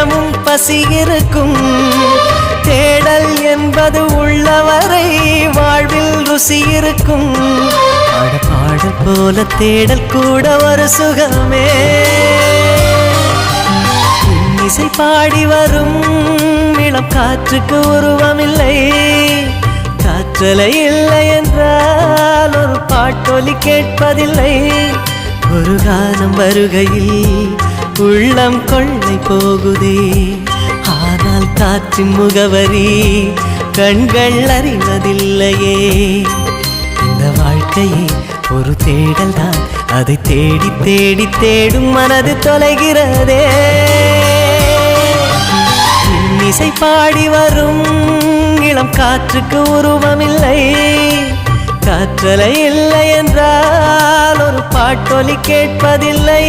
தினமும் பசி இருக்கும். தேடல் என்பது உள்ளவரை வாழ்வில் ருசி இருக்கும். பாடல் போல தேடல் கூட ஒரு சுகமே. இசை பாடி வரும் இளம் காற்றுக்கு உருவமில்லை. காற்றலை இல்லை என்றால் ஒரு பாட்டொலி கேட்பதில்லை. ஒரு காலம் வருகையில் உள்ளம் கொள்ளை போகுதே. ஆனால் காற்றின் முகவரி கண்கள் அறிவதில்லையே. இந்த வாழ்க்கையே ஒரு தேடல் தான். அதை தேடி தேடி தேடும் மனது தொலைகிறதே. இசை பாடி வரும் இளம் காற்றுக்கு உருவமில்லை. காற்றலை இல்லை என்றால் ஒரு பாட்டொலி கேட்பதில்லை.